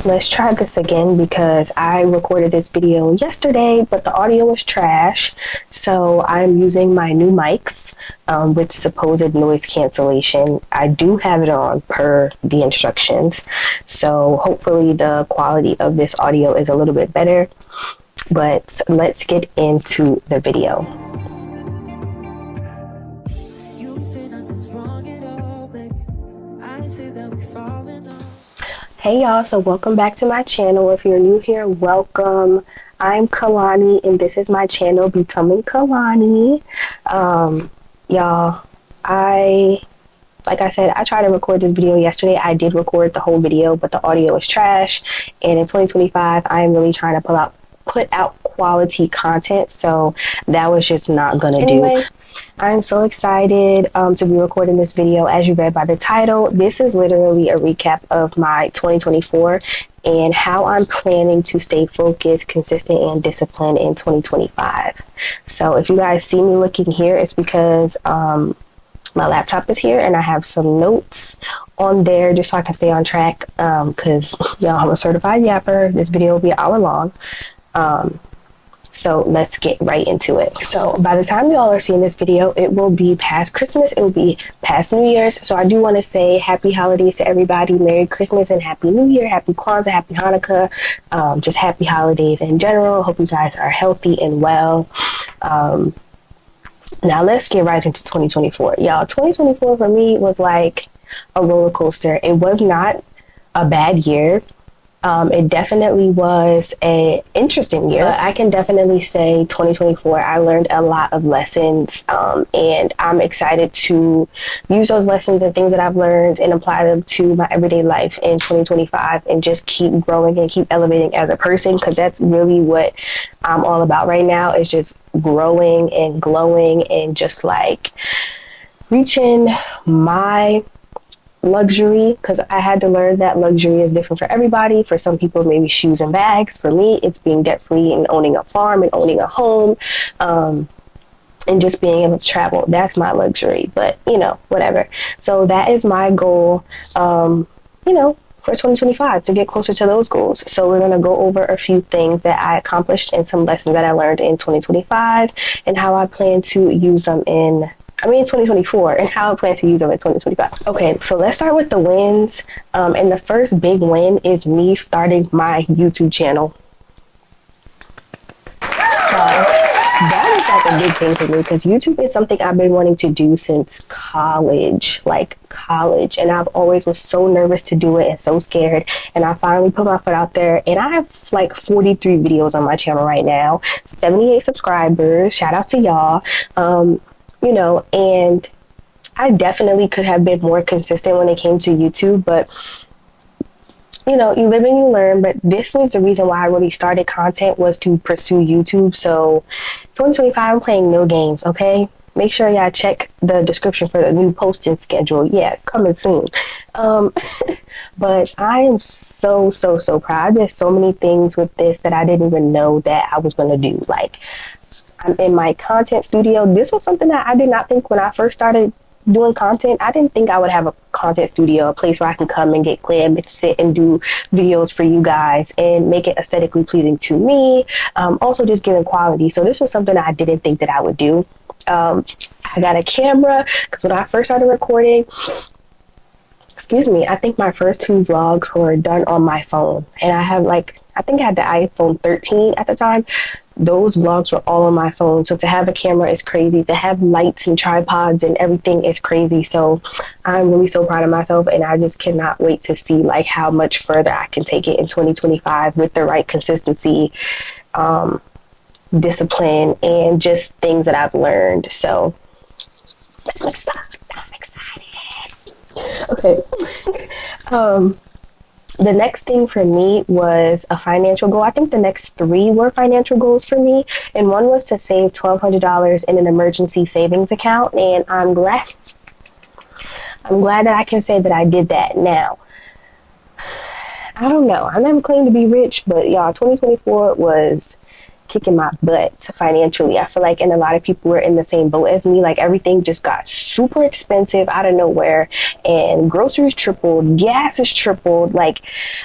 let's try this again because I recorded this video yesterday, but the audio was trash. So I'm using my new mics with supposed noise cancellation. I do have it on per the instructions. So hopefully the quality of this audio is a little bit better, but let's get into the video. Hey y'all, so welcome back to my channel. If you're new here, welcome. I'm Kalani and this is my channel, Becoming Kalani. Y'all, like I said, I tried to record this video yesterday. I did record the whole video, but the audio is trash. And in 2025, I am really trying to put out quality content, so that was just not gonna do. I'm so excited to be recording this video. As you read by the title, this is literally a recap of my 2024 and how I'm planning to stay focused, consistent, and disciplined in 2025. So if you guys see me looking here, it's because my laptop is here and I have some notes on there just so I can stay on track, because y'all, I'm a certified yapper. This video will be an hour long. So let's get right into it. So by the time y'all are seeing this video, it will be past Christmas. It will be past New Year's. So I do want to say happy holidays to everybody. Merry Christmas and Happy New Year. Happy Kwanzaa, Happy Hanukkah. Just happy holidays in general. Hope you guys are healthy and well. Now let's get right into 2024. Y'all, 2024 for me was like a roller coaster. It was not a bad year. It definitely was an interesting year. I can definitely say 2024, I learned a lot of lessons, and I'm excited to use those lessons and things that I've learned and apply them to my everyday life in 2025 and just keep growing and keep elevating as a person, because that's really what I'm all about right now, is just growing and glowing and just like reaching my luxury, because I had to learn that luxury is different for everybody. For some people, maybe shoes and bags. For me, it's being debt free and owning a farm and owning a home, and just being able to travel. That's my luxury, but you know, whatever. So that is my goal, for 2025, to get closer to those goals. So we're going to go over a few things that I accomplished and some lessons that I learned in 2025 and how I plan to use them in 2024, and how I plan to use them in 2025. Okay, so let's start with the wins. And the first big win is me starting my YouTube channel. That is like a big thing for me, because YouTube is something I've been wanting to do since college, and I've always was so nervous to do it and so scared, and I finally put my foot out there, and I have like 43 videos on my channel right now, 78 subscribers. Shout out to y'all. And I definitely could have been more consistent when it came to YouTube, but you live and you learn. But this was the reason why I really started content, was to pursue YouTube. So 2025, I'm playing no games, okay? Make sure y'all check the description for the new posting schedule. Yeah, coming soon. But I am so proud. There's so many things with this that I didn't even know that I was going to do. Like, I'm in my content studio. This was something that I did not think when I first started doing content. I didn't think I would have a content studio, a place where I can come and get clear and sit and do videos for you guys and make it aesthetically pleasing to me. Also just giving quality. So this was something that I didn't think that I would do. I got a camera, because when I first started recording, I think my first 2 vlogs were done on my phone. And I have I think I had the iPhone 13 at the time. Those vlogs were all on my phone. So to have a camera is crazy. To have lights and tripods and everything is crazy. So I'm really so proud of myself, and I just cannot wait to see how much further I can take it in 2025 with the right consistency, discipline, and just things that I've learned. So I'm excited. Okay. The next thing for me was a financial goal. I think the next 3 were financial goals for me. And one was to save $1,200 in an emergency savings account. And I'm glad that I can say that I did that. Now, I don't know. I never claimed to be rich, but y'all, 2024 was kicking my butt financially. I feel like, and a lot of people were in the same boat as me. Like everything just got super expensive out of nowhere, and groceries tripled, gas is tripled. Like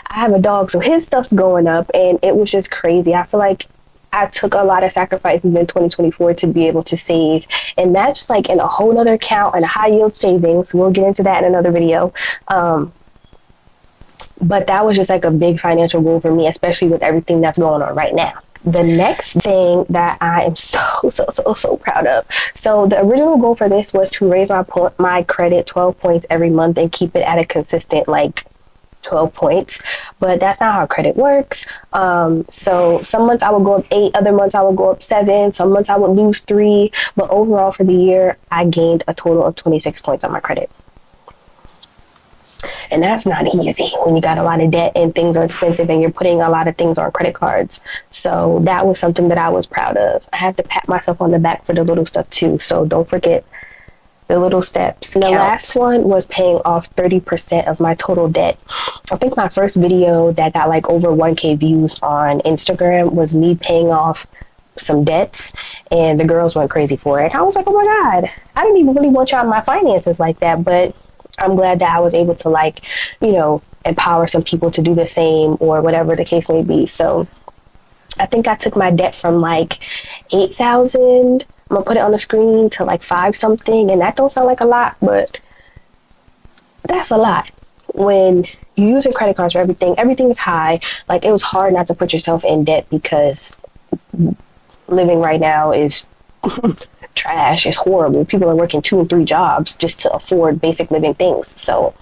I have a dog, so his stuff's going up, and it was just crazy. I feel like I took a lot of sacrifices in 2024 to be able to save, and that's like in a whole nother account and a high yield savings. We'll get into that in another video. But that was just like a big financial goal for me, especially with everything that's going on right now. The next thing that I am so proud of. So the original goal for this was to raise my credit 12 points every month and keep it at a consistent like 12 points, but that's not how credit works. So some months I would go up 8, other months I would go up 7, some months I would lose 3, but overall for the year I gained a total of 26 points on my credit. And that's not easy when you got a lot of debt and things are expensive and you're putting a lot of things on credit cards. So that was something that I was proud of. I have to pat myself on the back for the little stuff too. So don't forget the little steps. And the last one was paying off 30% of my total debt. I think my first video that got like over 1K views on Instagram was me paying off some debts, and the girls went crazy for it. I was like, oh my God, I didn't even really watch out my finances like that, but I'm glad that I was able to like, you know, empower some people to do the same or whatever the case may be. So I think I took my debt from like 8,000. I'm gonna put it on the screen to like 5 something. And that don't sound like a lot, but that's a lot. When you're using credit cards for everything is high. Like it was hard not to put yourself in debt because living right now is trash. It's horrible. People are working 2 and 3 jobs just to afford basic living things. So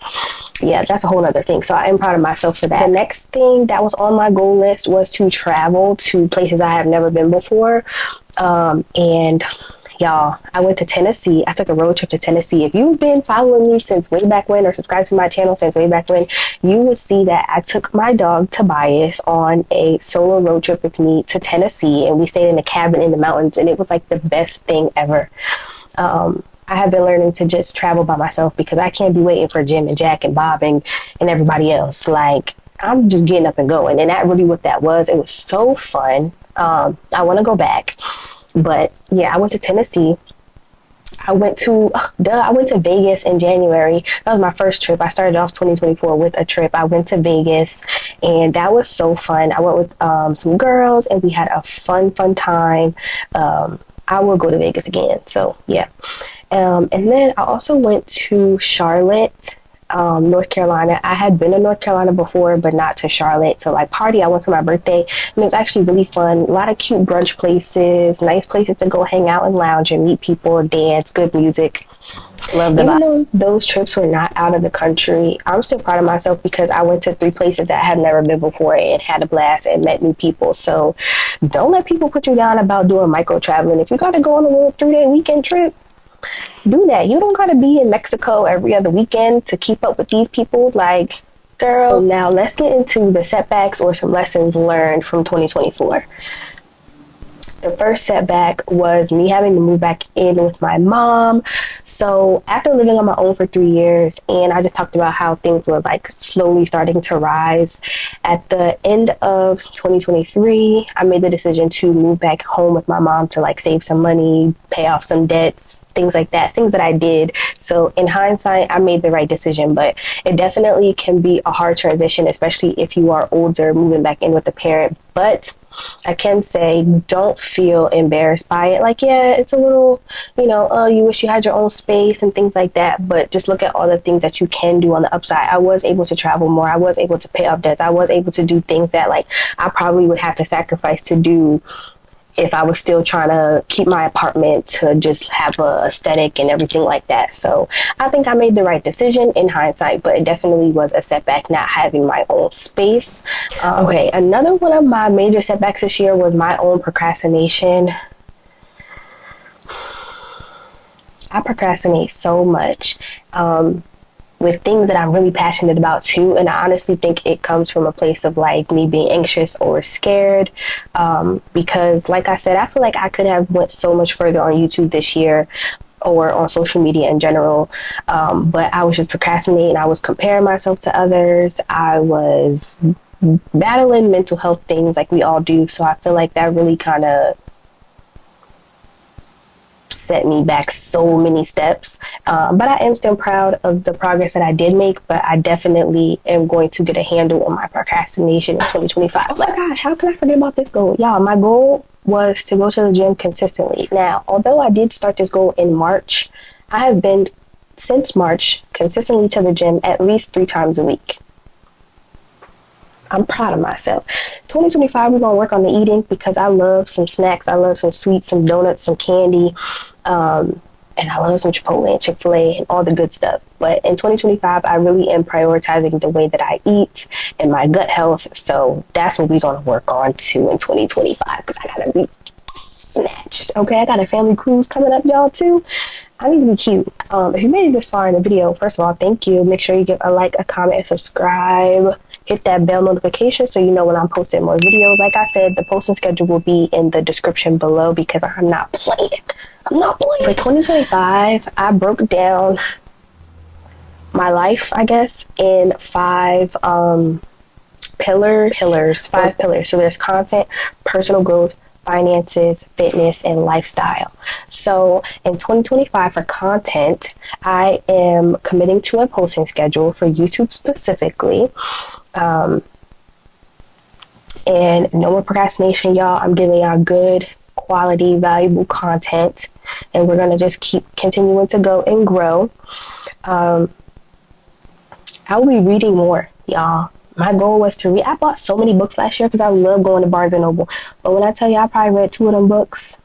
yeah, that's a whole other thing. So I am proud of myself for that. The next thing that was on my goal list was to travel to places I have never been before. And y'all, I went to Tennessee. I took a road trip to Tennessee. If you've been following me since way back when or subscribed to my channel since way back when, you would see that I took my dog Tobias on a solo road trip with me to Tennessee, and we stayed in a cabin in the mountains, and it was like the best thing ever. I have been learning to just travel by myself because I can't be waiting for Jim and Jack and Bob and everybody else. Like I'm just getting up and going, and that really what that was. It was so fun. I want to go back. But yeah, I went to Tennessee. I went to Vegas in January. That was my first trip. I started off 2024 with a trip. I went to Vegas, and that was so fun. I went with some girls, and we had a fun time. I will go to Vegas again. So yeah. And then I also went to Charlotte, North Carolina. I had been to North Carolina before, but not to Charlotte. So like party, I went for my birthday, and it was actually really fun. A lot of cute brunch places, nice places to go hang out and lounge and meet people, dance, good music. Love the vibe. Even though those trips were not out of the country, I'm still proud of myself because I went to 3 places that I had never been before and had a blast and met new people. So don't let people put you down about doing micro traveling. If you got to go on a little 3-day weekend trip, do that. You don't gotta be in Mexico every other weekend to keep up with these people. Like, girl. Now let's get into the setbacks or some lessons learned from 2024. The first setback was me having to move back in with my mom. So after living on my own for 3 years, and I just talked about how things were like slowly starting to rise, at the end of 2023, I made the decision to move back home with my mom to like save some money, pay off some debts, things like that, things that I did. So in hindsight, I made the right decision, but it definitely can be a hard transition, especially if you are older, moving back in with a parent. But I can say, don't feel embarrassed by it. Like, yeah, it's a little, you wish you had your own space and things like that. But just look at all the things that you can do on the upside. I was able to travel more. I was able to pay off debts. I was able to do things that like I probably would have to sacrifice to do if I was still trying to keep my apartment to just have a aesthetic and everything like that. So I think I made the right decision in hindsight, but it definitely was a setback not having my own space. Okay, another one of my major setbacks this year was my own procrastination. I procrastinate so much with things that I'm really passionate about too. And I honestly think it comes from a place of like me being anxious or scared. Because like I said, I feel like I could have went so much further on YouTube this year or on social media in general. But I was just procrastinating. I was comparing myself to others. I was battling mental health things like we all do. So I feel like that really kind of set me back so many steps. But I am still proud of the progress that I did make, but I definitely am going to get a handle on my procrastination in 2025. Oh my gosh, how can I forget about this goal? Y'all, my goal was to go to the gym consistently. Now, although I did start this goal in March, I have been since March consistently to the gym at least 3 times a week. I'm proud of myself. 2025, we're going to work on the eating because I love some snacks. I love some sweets, some donuts, some candy. And I love some Chipotle and Chick-fil-A and all the good stuff. But in 2025, I really am prioritizing the way that I eat and my gut health. So that's what we're going to work on too in 2025 because I got to be snatched. Okay, I got a family cruise coming up, y'all, too. I need to be cute. If you made it this far in the video, first of all, thank you. Make sure you give a like, a comment, and subscribe. Hit that bell notification so you know when I'm posting more videos. Like I said, the posting schedule will be in the description below because I'm not playing. I'm not playing. For 2025, I broke down my life, I guess, in 5 pillars. 5 pillars. So there's content, personal growth, finances, fitness, and lifestyle. So in 2025 for content, I am committing to a posting schedule for YouTube specifically. And no more procrastination, y'all. I'm giving y'all good quality, valuable content, and we're going to just keep continuing to go and grow. I will be reading more, y'all. My goal was to read. I bought so many books last year because I love going to Barnes & Noble. But when I tell you I probably read 2 of them books,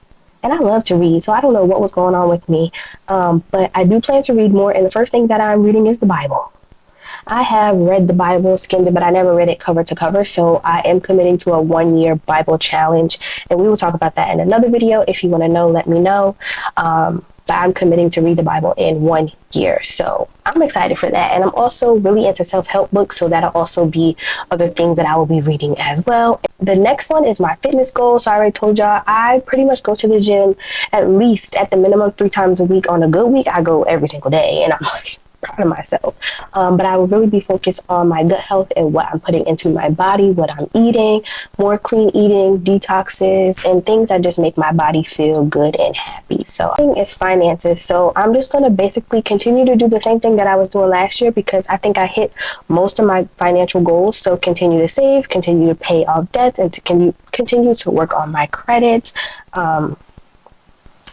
and I love to read, so I don't know what was going on with me. But I do plan to read more, and the first thing that I'm reading is the Bible. I have read the Bible, skimmed it, but I never read it cover to cover. So I am committing to a 1-year Bible challenge. And we will talk about that in another video. If you want to know, let me know. But I'm committing to read the Bible in 1 year. So I'm excited for that. And I'm also really into self-help books. So that'll also be other things that I will be reading as well. The next one is my fitness goal. So I already told y'all, I pretty much go to the gym at least at the minimum 3 times a week. On a good week, I go every single day. And I'm like, proud of myself. But I will really be focused on my gut health and what I'm putting into my body, what I'm eating, more clean eating, detoxes, and things that just make my body feel good and happy. So I think it's finances. So I'm just going to basically continue to do the same thing that I was doing last year because I think I hit most of my financial goals. So continue to save, continue to pay off debts, and to continue to work on my credits.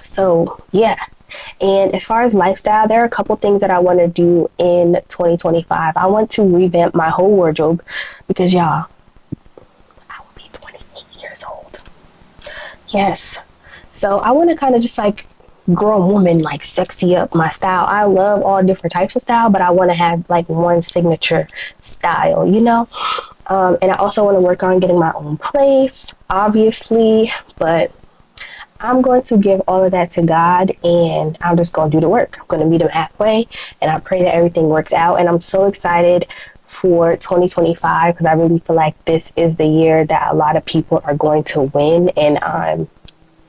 So yeah. And as far as lifestyle, there are a couple things that I want to do in 2025. I want to revamp my whole wardrobe because, y'all, I will be 28 years old. Yes. So I want to kind of just like grown woman, like sexy up my style. I love all different types of style, but I want to have like one signature style, you know? And I also want to work on getting my own place, obviously, but I'm going to give all of that to God, and I'm just going to do the work. I'm going to meet him halfway, and I pray that everything works out. And I'm so excited for 2025 because I really feel like this is the year that a lot of people are going to win, and I'm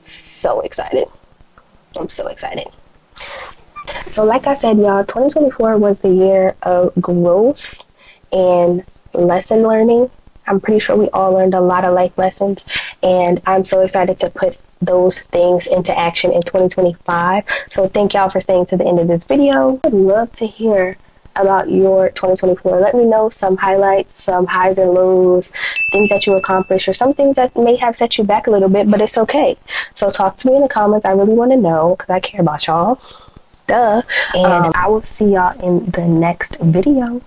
so excited. I'm so excited. So like I said, y'all, 2024 was the year of growth and lesson learning. I'm pretty sure we all learned a lot of life lessons, and I'm so excited to put those things into action in 2025. So thank y'all for staying to the end of this video. I'd love to hear about your 2024. Let me know some highlights, some highs and lows, things that you accomplished, or some things that may have set you back a little bit, but it's okay. So talk to me in the comments. I really want to know because I care about y'all. Duh. And I will see y'all in the next video.